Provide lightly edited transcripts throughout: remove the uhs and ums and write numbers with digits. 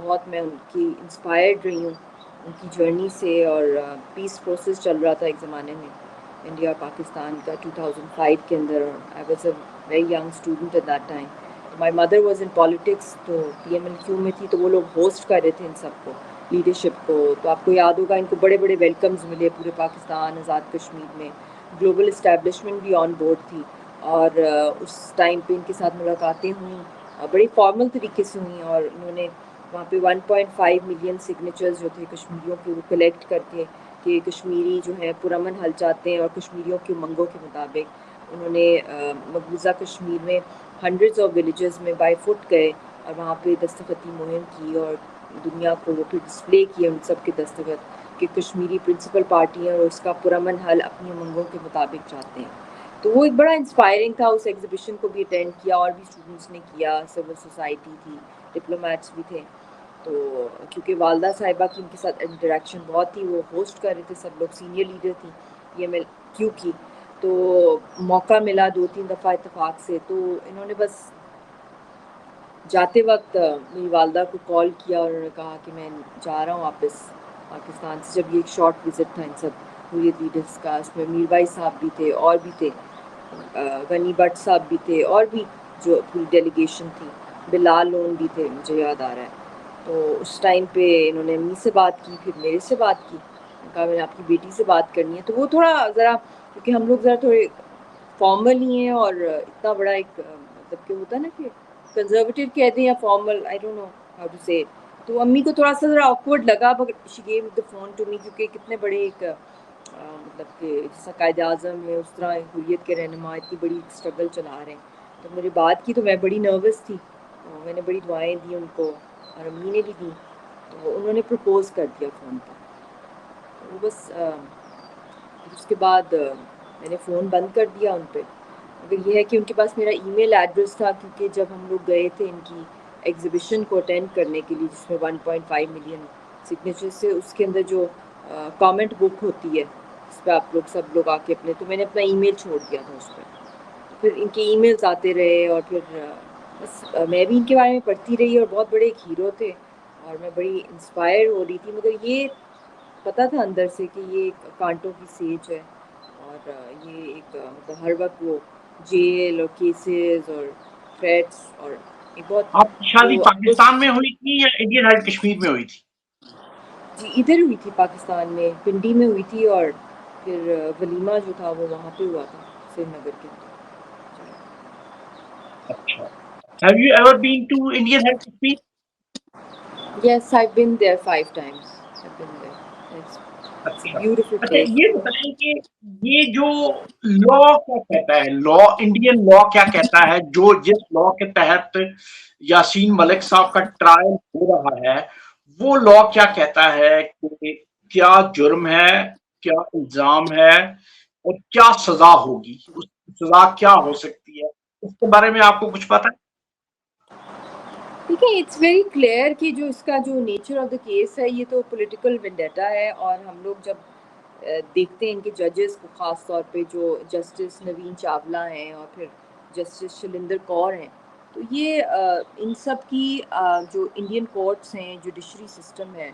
بہت میں ان کی انسپائرڈ رہی ہوں ان کی جرنی سے. اور پیس پروسیس چل رہا تھا ایک زمانے میں انڈیا پاکستان کا 2005 کے اندر. I was a very young student at that time. My mother was in politics, تو PMLQ میں تھی, تو وہ لوگ ہوسٹ کر رہے تھے ان سب کو, لیڈرشپ کو. تو آپ کو یاد ہوگا ان کو بڑے بڑے ویلکمز ملے پورے پاکستان, آزاد کشمیر میں. گلوبل اسٹیبلشمنٹ بھی آن بورڈ تھی, اور اس ٹائم پہ ان کے ساتھ ملاقاتیں ہوئیں, بڑی فارمل طریقے سے ہوئیں. اور انہوں نے وہاں پہ 1.5 ملین سگنیچرز جو تھے کشمیریوں کے, وہ کلیکٹ کر کے کہ کشمیری جو ہے پرامن حل چاہتے ہیں اور کشمیریوں کی امنگوں کے مطابق انہوں نے مقبوضہ کشمیر میں ہنڈریڈز آف ولیجز میں بائی فٹ گئے اور وہاں پہ دستخطی مہم کی, اور دنیا کو وہ پھر ڈسپلے کیے ان سب کے دستخط کہ کشمیری پرنسپل پارٹی ہے اور اس کا پرامن حل اپنی امنگوں کے مطابق چاہتے ہیں. تو وہ ایک بڑا انسپائرنگ تھا. اس ایگزیبیشن کو بھی اٹینڈ کیا, اور بھی اسٹوڈنٹس نے کیا, سول سوسائٹی تھی, ڈپلومیٹس بھی تھے. تو کیونکہ والدہ صاحبہ کی ان کے ساتھ انٹریکشن بہت تھی, وہ ہوسٹ کر رہے تھے, سب لوگ سینئر لیڈر تھیں PMLQ کی. تو موقع ملا 2-3 دفعہ اتفاق سے, تو انہوں نے بس جاتے وقت میری والدہ کو کال کیا اور انہوں نے کہا کہ میں جا رہا ہوں واپس پاکستان سے. جب یہ ایک شارٹ وزٹ تھا ان سب حریت لیڈرس کا, اس میں میر بھائی صاحب بھی تھے, اور بھی تھے, غنی بٹ صاحب بھی تھے, اور بھی جو پوری ڈیلیگیشن تھی, بلال لون بھی تھے, مجھے یاد آ رہا ہے. تو اس ٹائم پہ انہوں نے امی سے بات کی, پھر میرے سے بات کی, کہا میں نے آپ کی بیٹی سے بات کرنی ہے. تو وہ تھوڑا ذرا, کیونکہ ہم لوگ ذرا تھوڑے فارمل ہی ہیں, اور اتنا بڑا ایک مطلب کہ ہوتا ہے نا کہ کنزرویٹو کہتے ہیں یا formal, I don't know how to say. تو امی کو تھوڑا سا ذرا آکورڈ لگا, but she gave the phone to me, کیونکہ کتنے بڑے ایک مطلب کہ جیسا قائد اعظم ہے اس طرح حریت کے رہنما اتنی بڑی اسٹرگل چلا رہے ہیں. تو میری بات کی تو میں بڑی نروس تھی, تو میں نے بڑی دعائیں دی ان کو, اور امی نے بھی دی. تو انہوں نے پرپوز کر دیا فون پر. وہ بس اس کے بعد میں نے فون بند کر دیا ان پہ. مگر یہ ہے کہ ان کے پاس میرا ای میل ایڈریس تھا, کیونکہ جب ہم لوگ گئے تھے ان کی ایگزیبیشن کو اٹینڈ کرنے کے لیے, جس میں 1.5 ملین سگنیچر سے, اس کے اندر جو کامنٹ بک ہوتی ہے اس پہ آپ لوگ سب لوگ آ کے اپنے, تو میں نے اپنا ای میل چھوڑ دیا تھا اس پہ. پھر ان کے ای میلز آتے رہے, اور پھر بس میں بھی ان کے بارے میں پڑھتی رہی, اور بہت بڑے ایک ہیرو تھے, اور میں بڑی انسپائر ہو رہی تھی. مگر یہ پتہ تھا اندر سے کہ یہ ایک کانٹوں کی سیج ہے, اور یہ ایک مطلب ہر وقت وہ جیل اور کیسز اور تھریٹس, اور ایک بہت. آپ کی شادی تو پاکستان میں ہوئی تھی یا انڈین ہیڈ کشمیر میں ہوئی تھی؟ جی ادھر ہوئی تھی, پاکستان میں پنڈی میں ہوئی تھی, اور پھر ولیمہ جو تھا وہ وہاں پہ ہوا تھا سری نگر کے. اچھا. Have you ever been to Indian Head Kashmir? Yes, I've been there 5 times. I've been there. It's a اچھا beautiful اچھا, place. یہ بتائیں کہ یہ جو لا کیا کہتا ہے, لا انڈین لا کیا کہتا ہے, جو جس لا کے تحت یاسین ملک صاحب کا ٹرائل ہو رہا ہے, وہ لا کیا کہتا ہے کہ کیا جرم ہے, کیا الزام ہے, اور کیا سزا ہوگی, اس کی سزا کیا ہو سکتی ہے, اس کے بارے میں آپ کو کچھ پتا ہے؟ دیکھیں, اٹس ویری کلیئر کہ جو اس کا جو نیچر آف دا کیس ہے, یہ تو پولیٹیکل وینڈیٹا ہے. اور ہم لوگ جب دیکھتے ہیں ان کے ججز کو, خاص طور پہ جو جسٹس نوین چاولہ ہیں اور پھر جسٹس شلیندر کور ہیں, تو یہ ان سب کی جو انڈین کورٹس ہیں, جوڈیشری سسٹم ہے,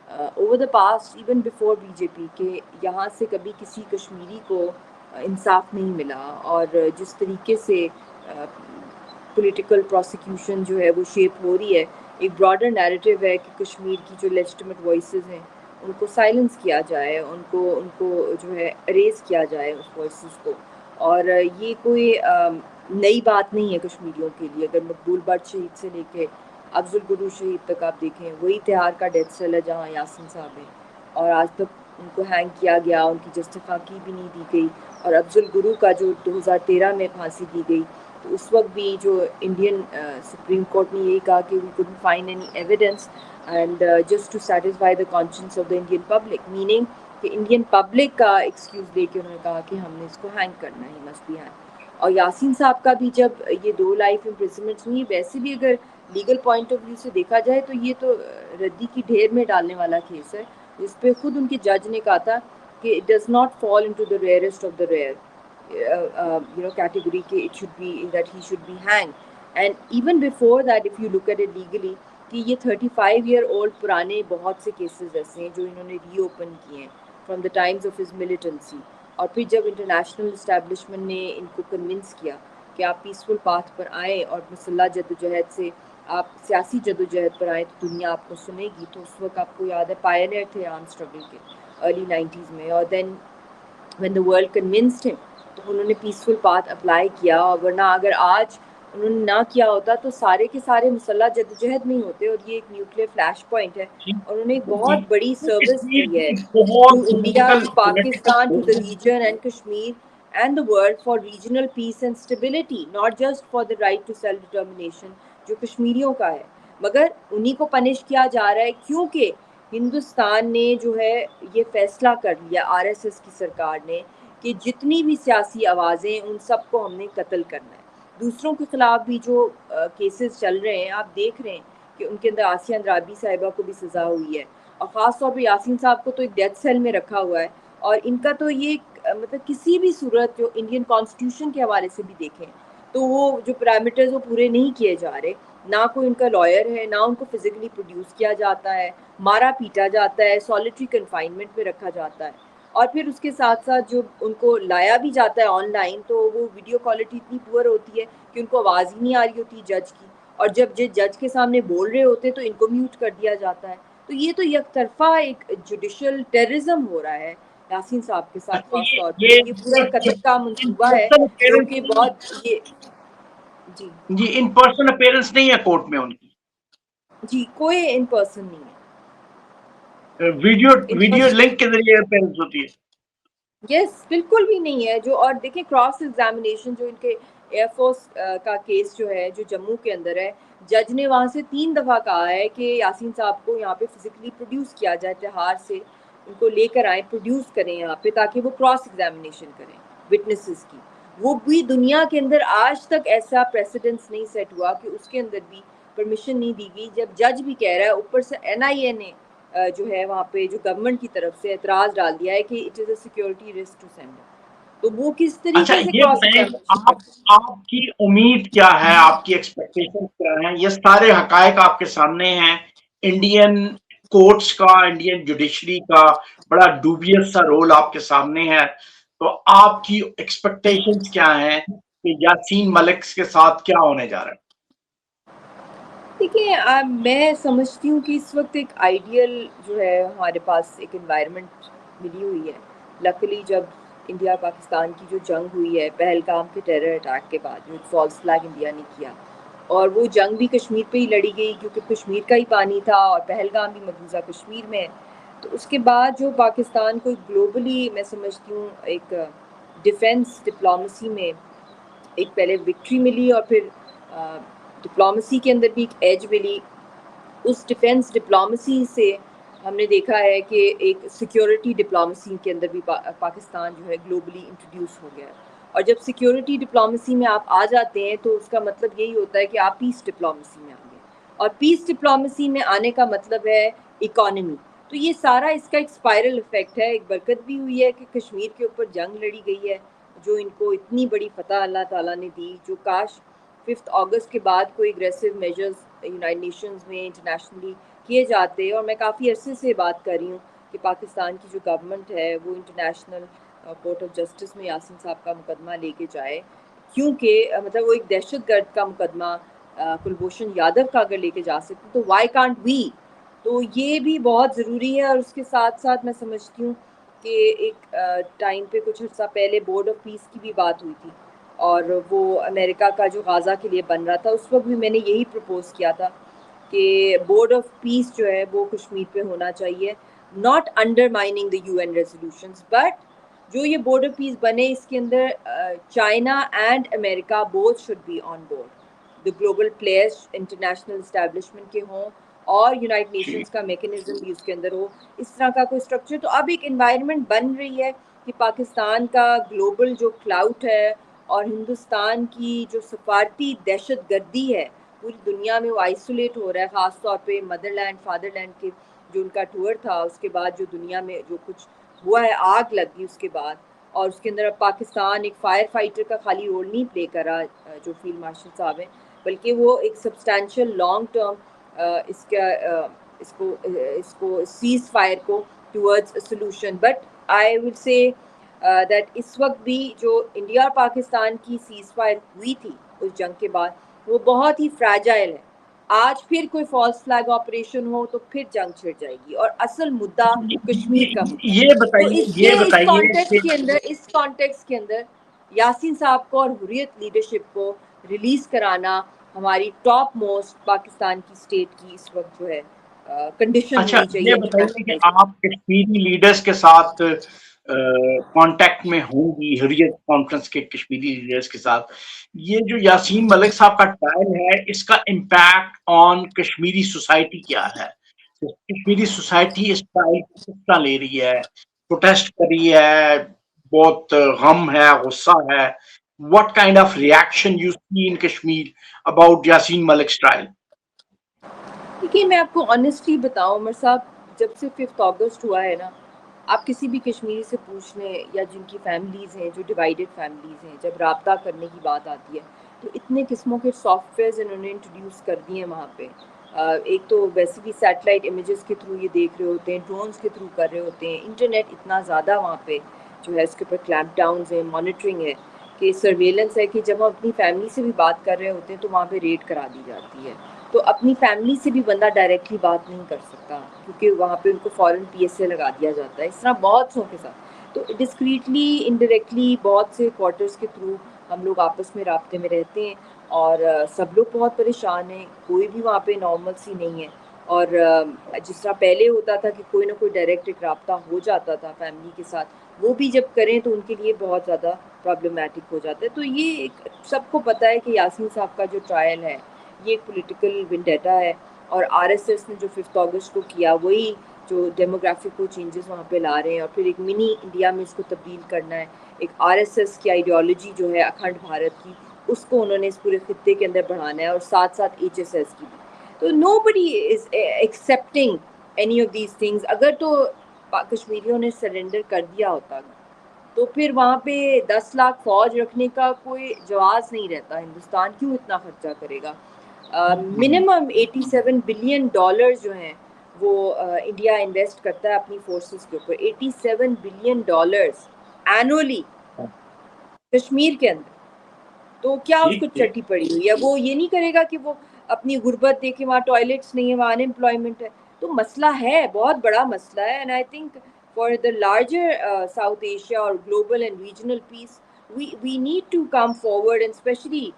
over the past even before BJP, کہ یہاں سے کبھی کسی کشمیری کو انصاف نہیں ملا. اور جس طریقے سے پولیٹیکل پروسیکیوشن جو ہے وہ شیپ ہو رہی ہے, ایک براڈر نیریٹیو ہے کہ کشمیر کی جو لیجٹیمیٹ وائسز ہیں ان کو سائلنس کیا جائے, ان کو جو ہے اریز کیا جائے اس وائسز کو. اور یہ کوئی نئی بات نہیں ہے کشمیریوں کے لیے. اگر مقبول بٹ شہید سے لے کے افضل گرو شہید تک آپ دیکھیں, وہی تہار کا ڈیتھ سیل ہے جہاں یاسین صاحب ہیں, اور آج تک ان کو ہینگ کیا گیا, ان کی جسٹیفائی بھی نہیں دی گئی. اور افضل گرو کا جو 2013 میں پھانسی دی گئی, تو اس وقت بھی جو انڈین سپریم کورٹ نے یہی کہا کہ وی couldn't find any evidence and just to satisfy the conscience of the Indian public, meaning کہ انڈین پبلک کا ایکسکیوز دے کے انہوں نے کہا کہ ہم نے اس کو ہینگ کرنا ہے, must be hang. اور یاسین صاحب کا بھی جب یہ 2 لائف امپریزنمنٹس ہوئی, ویسے بھی اگر لیگل پوائنٹ آف ویو سے دیکھا جائے تو یہ تو ردی کی ڈھیر میں ڈالنے والا کیس ہے, جس پہ خود ان کے جج نے کہا تھا کہ it does not fall into the rarest of the rare category, کہ it should be that he should be hanged. And even before that, if you look at it legally, کہ یہ 35 ایئر اولڈ پرانے بہت سے cases ایسے ہیں جو انہوں نے ری اوپن کیے ہیں from the times of his militancy. اور پھر جب انٹرنیشنل اسٹیبلشمنٹ نے ان کو کنونس کیا کہ آپ پیسفل پاتھ پر آئیں اور مسلح جدوجہد سے آپ سیاسی جدوجہد پر آئیں تو دنیا آپ کو سنے گی, تو اس وقت آپ کو یاد ہے پائنیئر تھے آرم اسٹرگل کے ارلی 90s میں. اور دین when the world convinced him تو انہوں نے پیسفل پاتھ اپلائی کیا. اور ورنہ اگر آج انہوں نے نہ کیا ہوتا تو سارے کے سارے مسلح جدوجہد نہیں ہوتے. اور یہ ایک نیوکلیئر فلیش پوائنٹ ہے, اور انہوں نے ایک بہت بڑی سروس دی ہے to India, to Pakistan, to the region and Kashmir and the world for regional peace and stability, not just for the right to self determination جو کشمیریوں کا ہے. مگر انہی کو پنش کیا جا رہا ہے کیونکہ ہندوستان نے جو ہے یہ فیصلہ کر لیا, آر ایس ایس کی سرکار نے, کہ جتنی بھی سیاسی آوازیں ان سب کو ہم نے قتل کرنا ہے. دوسروں کے خلاف بھی جو کیسز چل رہے ہیں آپ دیکھ رہے ہیں کہ ان کے اندر آسیہ اندرابی صاحبہ کو بھی سزا ہوئی ہے, اور خاص طور پہ یاسین صاحب کو تو ایک ڈیتھ سیل میں رکھا ہوا ہے. اور ان کا تو یہ مطلب کسی بھی صورت جو انڈین کانسٹیٹیوشن کے حوالے سے بھی دیکھیں تو وہ جو پیرامیٹرز وہ پورے نہیں کیے جا رہے. نہ کوئی ان کا لائر ہے, نہ ان کو فزیکلی پروڈیوس کیا جاتا ہے, مارا پیٹا جاتا ہے, سالیٹری کنفائنمنٹ میں رکھا جاتا ہے. اور پھر اس کے ساتھ ساتھ جو ان کو لایا بھی جاتا ہے آن لائن تو وہ ویڈیو کوالٹی اتنی پور ہوتی ہے کہ ان کو آواز ہی نہیں آ رہی ہوتی جج کی, اور جب جج کے سامنے بول رہے ہوتے تو ان کو میوٹ کر دیا جاتا ہے. تو یہ تو یک طرفہ ایک جوڈیشل ٹیررزم ہو رہا ہے یاسین صاحب کے ساتھ خاص طور پہ. یہ پورا ایک قتل کا منصوبہ ہے جو کہ بہت جی جی ان پرسن اپیرنس نہیں ہے کورٹ میں ان کی, جی کوئی ان پرسن نہیں ہے, ویڈیو لنک کے ذریعے اپیرنس ہوتی ہے. یس بالکل بھی نہیں ہے. جو اور دیکھیں کراس ایگزامینیشن جو ان کے ایئر فورس کا کیس جو ہے جو جموں کے اندر ہے, جج نے وہاں سے 3 دفعہ کہا ہے کہ یاسین صاحب کو یہاں پہ فزیکلی پروڈیوس کیا جائے, تہار سے ان کو لے کر آئیں, پروڈیوس کریں یہاں پہ تاکہ وہ کراس ایگزامینیشن کریں وٹنسز کی. وہ بھی دنیا کے اندر آج تک ایسا پریسیڈنس نہیں سیٹ ہوا کہ اس کے اندر بھی پرمیشن نہیں دی گئی. جب جج بھی کہہ رہا ہے, اوپر سے این آئی اے نے جو ہے وہاں پہ جو گورنمنٹ کی طرف سے اعتراض ڈال دیا ہے کہ it is a security risk to send, تو وہ کس اچھا طریقے سے یہ کراس بتائیں ایگزامینیشن آپ کی امید کیا ہے, آپ کی ایکسپیکٹیشن کیا ہیں؟ یہ سارے حقائق آپ کے سامنے ہیں. انڈین کورٹس کا, انڈین جوڈیشری کا بڑا ڈوبیس سا رول آپ کے سامنے ہے. تو آپ کی ایکسپیکٹیشنز کیا ہیں کہ یاسین ملک کے ساتھ کیا ہونے جا رہا ہے؟ دیکھیے میں سمجھتی ہوں کہ اس وقت ایک آئیڈیل جو ہے ہمارے پاس ایک انوائرمنٹ ملی ہوئی ہے. لکلی جب انڈیا پاکستان کی جو جنگ ہوئی ہے پہلگام کے ٹیرر اٹیک کے بعد, جو فالس فلیگ انڈیا نے کیا, اور وہ جنگ بھی کشمیر پہ ہی لڑی گئی کیونکہ کشمیر کا ہی پانی تھا اور پہلگام بھی مقبوضہ کشمیر میں ہے. تو اس کے بعد جو پاکستان کو گلوبلی میں سمجھتی ہوں ایک ڈیفنس ڈپلومیسی میں ایک پہلے وکٹری ملی اور پھر ڈپلومیسی کے اندر بھی ایک ایج ملی. اس ڈیفنس ڈپلومیسی سے ہم نے دیکھا ہے کہ ایک سیکیورٹی ڈپلومیسی کے اندر بھی پاکستان جو ہے گلوبلی انٹروڈیوس ہو گیا ہے. اور جب سیکیورٹی ڈپلومیسی میں آپ آ جاتے ہیں تو اس کا مطلب یہی ہوتا ہے کہ آپ پیس ڈپلومیسی میں آ گئے, اور پیس ڈپلومیسی میں آنے کا مطلب ہے اکانومی. تو یہ سارا اس کا ایک اسپائرل افیکٹ ہے. ایک برکت بھی ہوئی ہے کہ کشمیر کے اوپر جنگ لڑی گئی ہے جو ان کو اتنی بڑی فتح اللہ تعالیٰ نے دی, جو کاش 5 اگست کے بعد کوئی اگریسو میجرز یونائٹڈ نیشنز میں انٹرنیشنلی کیے جاتے. اور میں کافی عرصے سے بات کر رہی ہوں کہ پاکستان کی جو گورنمنٹ ہے وہ انٹرنیشنل کورٹ آف جسٹس میں یاسین صاحب کا مقدمہ لے کے جائے, کیونکہ مطلب وہ ایک دہشت گرد کا مقدمہ کلبھوشن یادو کا اگر لے کے جا سکتے تو وائی کانٹ وی. تو یہ بھی بہت ضروری ہے. اور اس کے ساتھ ساتھ میں سمجھتی ہوں کہ ایک ٹائم پہ کچھ عرصہ پہلے بورڈ آف پیس کی بھی بات ہوئی تھی, اور وہ امریکہ کا جو غازہ کے لیے بن رہا تھا, اس وقت بھی میں نے یہی پرپوز کیا تھا کہ بورڈ آف پیس جو ہے وہ کشمیر پہ ہونا چاہیے, not undermining the U N resolutions, but جو یہ بورڈ آف پیس بنے اس کے اندر China and America both should be on board. The global players international establishment کے ہوں اور یونائٹڈ نیشنز کا میکنزم بھی اس کے اندر ہو, اس طرح کا کوئی اسٹرکچر. تو اب ایک انوائرمنٹ بن رہی ہے کہ پاکستان کا گلوبل جو کلاؤٹ ہے اور ہندوستان کی جو سفارتی دہشت گردی ہے پوری دنیا میں وہ آئسولیٹ ہو رہا ہے, خاص طور پہ مدر لینڈ فادر لینڈ کے جو ان کا ٹور تھا اس کے بعد جو دنیا میں جو کچھ ہوا ہے, آگ لگ گئی اس کے بعد, اور اس کے اندر اب پاکستان ایک فائر فائٹر کا خالی رول نہیں پلے کر رہا جو فیلڈ مارشل صاحب ہیں, بلکہ وہ ایک سبسٹینشیل لانگ ٹرم اس کو سیز فائر کو ٹورڈز سولوشن. بٹ آئی ول سے دیٹ اس وقت بھی جو انڈیا اور پاکستان کی سیز فائر ہوئی تھی اس جنگ کے بعد وہ بہت ہی فریجائل ہے. آج پھر کوئی فالس فلیگ آپریشن ہو تو پھر جنگ چھڑ جائے گی اور اصل مدعا کشمیر کا مدعا. یہ تو بتائیے اس یہ لیے بتائیے کہ اس کانٹیکس کے اندر یاسین صاحب کو اور حریت لیڈرشپ کو ریلیز کرانا ہماری ٹاپ موسٹ پاکستان کی اسٹیٹ کی اس وقت جو ہے کنڈیشن اچھا ہونی چاہیے یہ بتائیے کہ انٹرنیشنل. آپ کشمیری لیڈرز کے ساتھ کانٹیکٹ میں ہوں گی، حریت کانفرنس کے کشمیری لیڈرز کے ساتھ. یہ جو یاسین ملک صاحب کا ٹرائل ہے اس کا امپیکٹ آن کشمیری سوسائٹی کیا ہے؟ کشمیری سوسائٹی اس ٹرائل کو کس طرح لے رہی ہے؟ پروٹیسٹ کر رہی ہے، بہت غم ہے، غصہ ہے. What kind of reaction you see in Kashmir about Yasin Malik's trial? دیکھیے میں آپ کو آنیسٹلی بتاؤں عمر صاحب، جب سے 5 اگست ہوا ہے نا، آپ کسی بھی کشمیری سے پوچھ لیں یا جن کی فیملیز ہیں جو ڈیوائیڈڈ فیملیز ہیں، جب رابطہ کرنے کی بات آتی ہے تو اتنے قسموں کے سافٹ ویئرز انہوں نے انٹروڈیوس کر دیے ہیں وہاں پہ. ایک تو ویسے بھی سیٹلائٹ امیجز کے تھرو یہ دیکھ رہے ہوتے ہیں، ڈرونز کے تھرو کر رہے ہوتے ہیں، انٹرنیٹ اتنا زیادہ وہاں پہ جو ہے اس کے اوپر کلیمپ ڈاؤنز ہیں، مانیٹرنگ ہے، کہ سرویلنس ہے کہ جب ہم اپنی فیملی سے بھی بات کر رہے ہوتے ہیں تو وہاں پہ ریڈ کرا دی جاتی ہے. تو اپنی فیملی سے بھی بندہ ڈائریکٹلی بات نہیں کر سکتا کیونکہ وہاں پہ ان کو فوراً پی ایس اے لگا دیا جاتا ہے. اس طرح بہت سو کے ساتھ تو ڈسکریٹلی انڈائریکٹلی بہت سے کوارٹرز کے تھرو ہم لوگ آپس میں رابطے میں رہتے ہیں اور سب لوگ بہت پریشان ہیں. کوئی بھی وہاں پہ نارمل سی نہیں ہے. اور جس طرح پہلے ہوتا تھا کہ کوئی نہ کوئی ڈائریکٹ ایک رابطہ ہو جاتا تھا فیملی کے ساتھ، وہ بھی جب کریں تو ان کے لیے بہت زیادہ پرابلمٹک ہو جاتا ہے. تو یہ سب کو پتہ ہے کہ یاسین صاحب کا جو ٹرائل ہے یہ ایک پولیٹیکل ونڈیٹا ہے اور آر ایس ایس نے جو 5 اگست کو کیا وہی جو ڈیموگرافک کو چینجز وہاں پہ لا رہے ہیں اور پھر ایک منی انڈیا میں اس کو تبدیل کرنا ہے. ایک آر ایس ایس کی آئیڈیالوجی جو ہے اکھنڈ بھارت کی اس کو انہوں نے اس پورے خطے کے اندر بڑھانا ہے اور ساتھ ساتھ ایچ ایس ایس کی بھی. تو nobody is accepting any of these things. اگر تو کشمیریوں نے سرنڈر کر دیا ہوتا تو پھر وہاں پہ 10 لاکھ فوج رکھنے کا کوئی جواز نہیں رہتا. ہندوستان کیوں اتنا خرچہ کرے گا؟ منیمم 87 بلین ڈالر جو ہیں وہ انڈیا انویسٹ کرتا ہے اپنی فورسز کے اوپر. 87 بلین ڈالرز اینولی کشمیر کے اندر. تو کیا اس کو چٹی پڑی ہوئی ہے؟ وہ یہ نہیں کرے گا کہ وہ اپنی غربت دیکھے وہاں ٹوائلٹس نہیں ہے، وہاں ان امپلائمنٹ ہے. تو مسئلہ ہے، بہت بڑا مسئلہ ہے. And I think for the larger South Asia اور global and regional peace we need to come forward and especially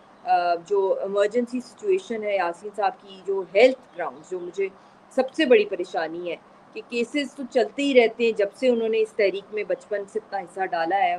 جو ایمرجنسی سچویشن ہے یاسین صاحب کی، جو ہیلتھ گراؤنڈ جو مجھے سب سے بڑی پریشانی ہے کہ کیسز تو چلتے ہی رہتے ہیں جب سے انہوں نے اس تحریک میں بچپن سے اتنا حصہ ڈالا ہے،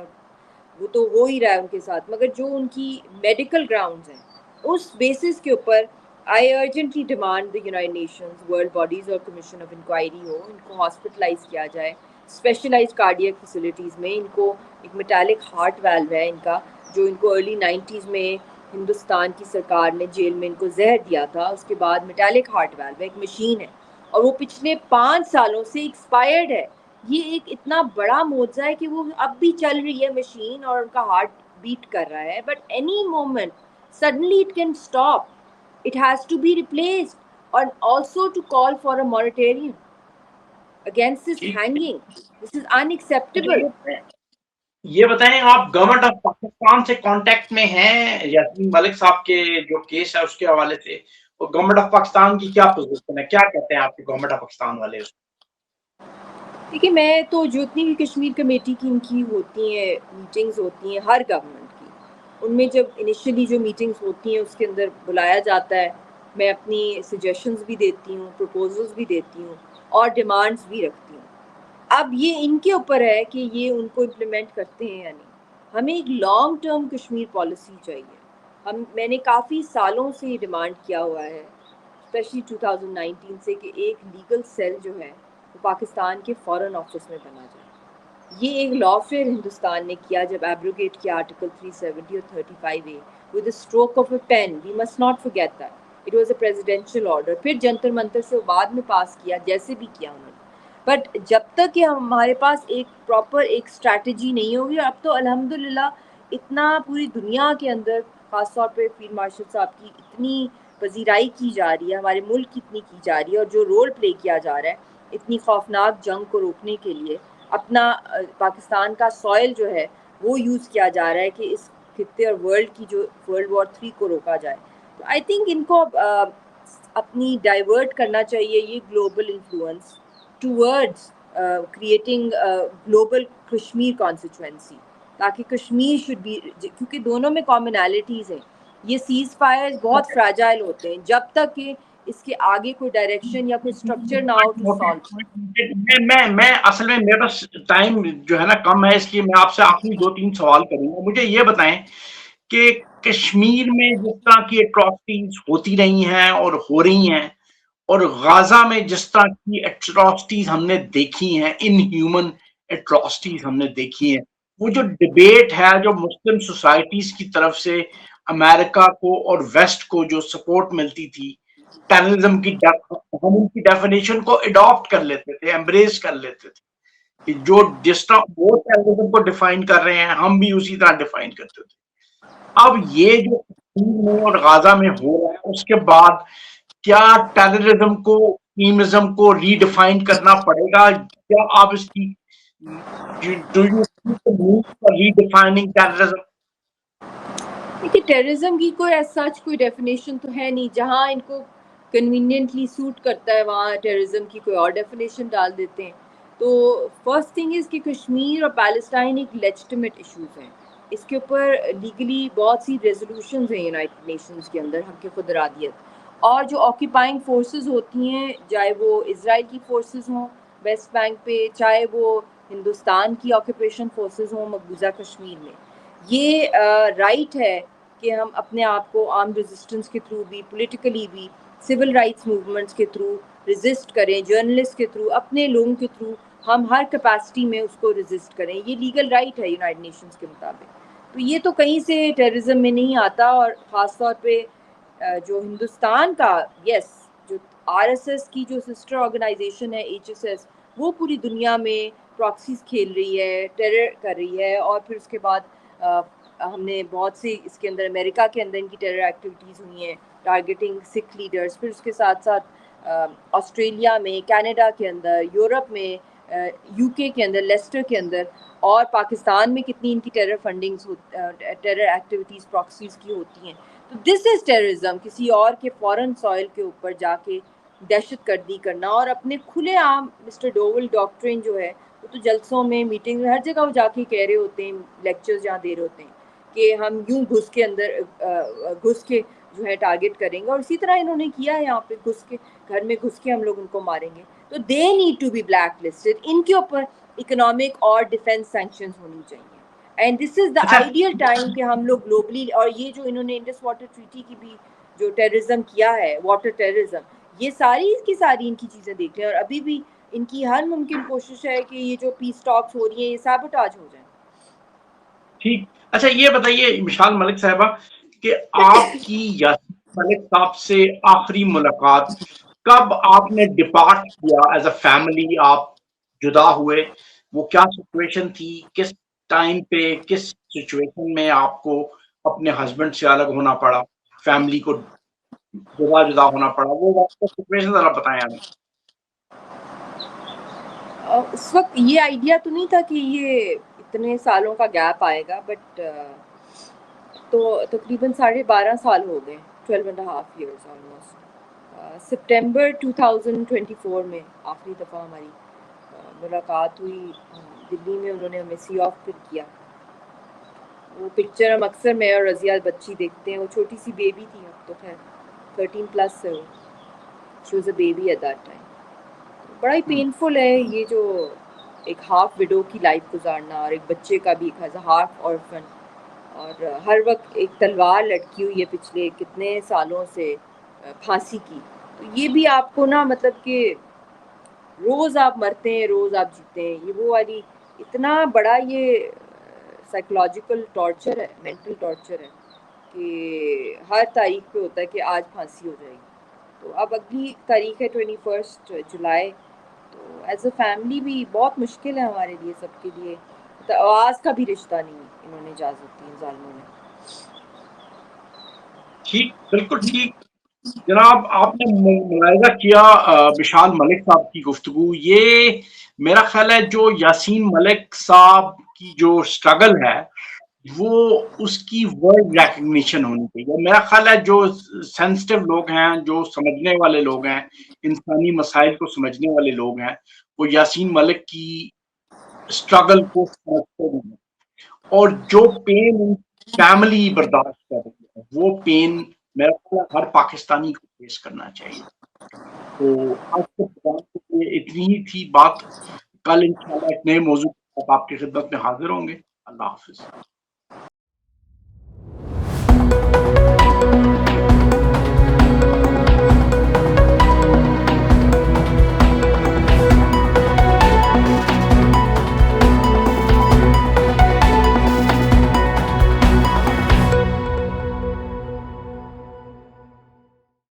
وہ تو ہو ہی رہا ہے ان کے ساتھ. مگر جو ان کی میڈیکل گراؤنڈز ہیں اس بیسس کے اوپر I urgently demand the United Nations world bodies اور کمیشن آف انکوائری ہو، ان کو ہاسپٹلائز کیا جائے اسپیشلائزڈ کارڈیک فیسلٹیز میں. ان کو ایک میٹالک ہارٹ ویلو ہے ان کا جو ان کو ارلی 90s میں ہندوستان کی سرکار نے جیل میں ان کو زہر دیا تھا. اس کے بعد میٹالک ہارٹ ویلو ایک مشین ہے اور وہ پچھلے 5 سالوں سے ایکسپائرڈ ہے. یہ ایک اتنا بڑا معجزہ ہے کہ وہ اب بھی چل رہی ہے مشین اور ان کا ہارٹ بیٹ کر رہا ہے. But any moment suddenly it can stop. It has to be replaced and also to call for a moratorium against this hanging. This is unacceptable. یہ بتائیں آپ گورنمنٹ آف پاکستان سے کانٹیکٹ میں ہیں یاسین ملک صاحب کے جو کیس ہے اس کے حوالے سے؟ اور گورنمنٹ آف پاکستان کی کیا پوزیشن ہے، کیا کہتے ہیں آپ کے گورنمنٹ آف پاکستان والے؟ دیکھیے میں تو جو اتنی بھی کشمیر کمیٹی کی ان کی ہوتی ہیں میٹنگز ہوتی ہیں ہر گورنمنٹ کی، ان میں جب انیشلی جو میٹنگز ہوتی ہیں اس کے اندر بلایا جاتا ہے، میں اپنی سجیشنز بھی دیتی ہوں، پروپوزلز بھی دیتی ہوں اور ڈیمانڈز بھی رکھتی ہوں. اب یہ ان کے اوپر ہے کہ یہ ان کو امپلیمنٹ کرتے ہیں یا نہیں. ہمیں ایک لانگ ٹرم کشمیر پالیسی چاہیے. میں نے کافی سالوں سے یہ ڈیمانڈ کیا ہوا ہے اسپیشلی 2019 سے کہ ایک لیگل سیل جو ہے وہ پاکستان کے فارن آفس میں بنا جائے. یہ ایک لا فیئر ہندوستان نے کیا جب ایبروگیٹ کیا آرٹیکل 370 اور 35A with a stroke of a pen. We must not forget that. It was a presidential order. پھر جنتر منتر سے بعد میں پاس کیا جیسے بھی کیا انہوں نے. بٹ جب تک کہ ہمارے پاس ایک پراپر ایک اسٹریٹجی نہیں ہوگی، اب تو الحمدللہ اتنا پوری دنیا کے اندر خاص طور پہ فیلڈ مارشل صاحب کی اتنی پذیرائی کی جا رہی ہے, ہمارے ملک کی اتنی کی جا رہی ہے, اور جو رول پلے کیا جا رہا ہے اتنی خوفناک جنگ کو روکنے کے لیے, اپنا پاکستان کا سوئل جو ہے وہ یوز کیا جا رہا ہے کہ اس خطے اور ورلڈ کی جو ورلڈ وار 3 کو روکا جائے. تو آئی تھنک ان کو اپنی ڈائیورٹ کرنا چاہیے یہ global influence towards creating global Kashmir constituency, تاکہ کشمیر شوڈ بی, کیونکہ دونوں میں کامنالٹیز ہیں. یہ سیز فائر بہت فراجائل ہوتے ہیں جب تک کہ اس کے آگے کوئی ڈائریکشن یا کوئی اسٹرکچر نہ ہو ٹو سالو. میں اصل میں میرے پاس ٹائم جو ہے نا کم ہے, اس لیے میں آپ سے آخری 2-3 سوال کروں گا. مجھے یہ بتائیں کہ کشمیر میں جس طرح کی اٹراسٹیز ہوتی رہی ہیں اور ہو رہی ہیں, اور غازہ میں جس طرح کی اٹراسٹیز ہم نے دیکھی ہیں, ان ہیومن اٹراسٹیز ہم نے دیکھی ہیں, وہ جو ڈبیٹ ہے جو مسلم سوسائٹیز کی طرف سے امریکہ کو اور ویسٹ کو جو سپورٹ ملتی تھی, ٹیررزم کی ہم ان کی ڈیفینیشن کو اڈاپٹ کر لیتے تھے, ایمبریس کر لیتے تھے, کہ جو جس طرح وہ ٹیررزم کو ڈیفائن کر رہے ہیں ہم بھی اسی طرح ڈیفائن کرتے تھے. اب یہ جو کشمیر میں اور غازہ میں ہو رہا ہے, اس کے بعد کیا ٹیررزم کو, ایکسٹریمزم کو ری ڈیفائن کرنا پڑے گا؟ کیا آپ اس کی ری ڈیفائننگ ٹیررزم؟ دیکھیے ٹیررزم کی کوئی ایز سچ کوئی ڈیفینیشن تو ہے نہیں, جہاں ان کو کنوینئنٹلی سوٹ کرتا ہے وہاں ٹیررزم کی کوئی اور ڈیفینیشن ڈال دیتے ہیں. تو فرسٹ تھنگ از کہ کشمیر اور پیلسٹائن ایک لیجٹمیٹ ایشوز ہیں, اس کے اوپر لیگلی بہت سی ریزولوشنز ہیں یونائٹڈ نیشنز کے اندر, حق خود ارادیت. اور جو آکیپائنگ فورسز ہوتی ہیں, چاہے وہ اسرائیل کی فورسز ہوں ویسٹ بینک پہ, چاہے وہ ہندوستان کی آکوپیشن فورسز ہوں مقبوضہ کشمیر میں, یہ رائٹ ہے کہ ہم اپنے آپ کو آرم ریزسٹنس کے تھرو بھی, پولیٹیکلی بھی, سول رائٹس موومنٹس کے تھرو ریزسٹ کریں, جرنلسٹ کے تھرو, اپنے لوگوں کے تھرو ہم ہر کیپیسٹی میں اس کو ریزسٹ کریں. یہ لیگل رائٹ ہے یونائٹڈ نیشنز کے مطابق. تو یہ تو کہیں سے ٹیررزم میں نہیں آتا. اور خاص طور پہ جو ہندوستان کا یس جو آر ایس ایس کی جو سسٹر آرگنائزیشن ہے ایچ ایس ایس, وہ پوری دنیا میں پراکسیز کھیل رہی ہے, ٹیرر کر رہی ہے. اور پھر اس کے بعد ہم نے بہت سی اس کے اندر امریکہ کے اندر ان کی ٹیرر ایکٹیویٹیز ہوئی ہیں, ٹارگیٹنگ سکھ لیڈرز. پھر اس کے ساتھ ساتھ آسٹریلیا میں, کینیڈا کے اندر, یورپ میں, یو کے اندر, لیسٹر کے اندر, اور پاکستان میں کتنی ان کی terror fundings, terror activities proxies کی ہوتی ہیں. تو دس از ٹیررزم, کسی اور کے فورن سوئل کے اوپر جا کے دہشت گردی کرنا. اور اپنے کھلے عام مسٹر ڈوول ڈاکٹرن جو ہے وہ تو جلسوں میں, میٹنگ میں, ہر جگہ وہ جا کے کہہ رہے ہوتے ہیں, لیکچرز جہاں دے رہے ہوتے ہیں کہ ہم یوں گھس کے اندر گھس کے جو ہے ٹارگٹ کریں گے. اور اسی طرح انہوں نے کیا ہے, یہاں پہ گھس کے گھر میں گھس کے ہم لوگ ان کو ماریں گے. تو they need to be blacklisted. ان کے اوپر اکنامک اور ڈیفینس سینکشنز ہونی چاہیے. اینڈ دس از دا اچھا, آئیڈیل ٹائم کہ ہم لوگ گلوبلی, اور یہ جو انہوں نے انڈس واٹر ٹریٹی کی بھی جو ٹیررزم کیا ہے, واٹر ٹیررزم, یہ ساری کی ساری ان کی چیزیں دیکھ رہے ہیں. اور ابھی بھی ان کی ہر ممکن کوشش ہے کہ یہ جو پیس ٹاکس ہو رہی ہیں یہ سیبوٹاج ہو جائیں. ٹھیک. اچھا یہ بتائیے مشال ملک صاحبہ کہ آپ کی یاسین ملک صاحب سے آخری ملاقات کب آپ نے ڈپارٹ کیا ایز اے فیملی, آپ جدا ہوئے, وہ کیا سچویشن تھی, کس ٹائم پہ, کس سچویشن میں آپ کو اپنے ہسبینڈ سے الگ ہونا پڑا, فیملی کو جدا ہونا پڑا, وہ سچویشن ذرا بتائیں ہمیں. اس وقت یہ آئیڈیا تو نہیں تھا کہ یہ اتنے سالوں کا گیپ آئے گا, بٹ تو تقریباً 12.5 سال ہو گئے, 12.5 years آلموسٹ. سپٹمبر 2024 میں آخری دفعہ ہماری ملاقات ہوئی دلی میں. انہوں نے ہمیں سی آف پک کیا. وہ پکچر ہم اکثر میں اور رضیہ بچی دیکھتے ہیں. وہ چھوٹی سی بیبی تھی, اب تو خیر 13+ ہے وہ. She was a baby at that time. بڑا ہی پینفل ہے یہ جو ایک ہاف وڈو کی لائف گزارنا, اور ایک بچے کا بھی ایک ہاف آرفن, اور ہر وقت ایک تلوار لٹکی ہوئی ہے پچھلے کتنے سالوں سے پھانسی کی. تو یہ بھی آپ کو نا مطلب کہ روز آپ مرتے ہیں روز آپ جیتے ہیں, یہ وہ والی اتنا بڑا یہ سائیکولوجیکل ٹارچر ہے, مینٹل ٹارچر ہے کہ ہر تاریخ پہ ہوتا ہے کہ آج پھانسی ہو جائے گی. تو اب اگلی تاریخ ہے 21 جولائی. تو ایز اے فیملی بھی بہت مشکل ہے ہمارے لیے, سب کے لیے. آواز کا بھی رشتہ نہیں انہوں نے اجازت دی ظالموں نے. ٹھیک, بالکل ٹھیک. جناب آپ نے ملاحظہ کیا بشال ملک صاحب کی گفتگو، یہ میرا خیال ہے جو یاسین ملک صاحب کی جو اسٹرگل ہے وہ اس کی ورلڈ ریکگنیشن ہونی چاہیے. میرا خیال ہے جو سینسٹیو لوگ ہیں، جو سمجھنے والے لوگ ہیں، انسانی مسائل کو سمجھنے والے لوگ ہیں، وہ یاسین ملک کی اسٹرگل کو سمجھتے ہیں، اور جو پین فیملی برداشت کر رہی ہے وہ پین میرا خیال ہے ہر پاکستانی کو فیس کرنا چاہیے. تو آج کے پروگرام کے لیے اتنی ہی تھی بات. کل انشاءاللہ ایک نئے موضوع کے ساتھ آپ کی خدمت میں حاضر ہوں گے. اللہ حافظ.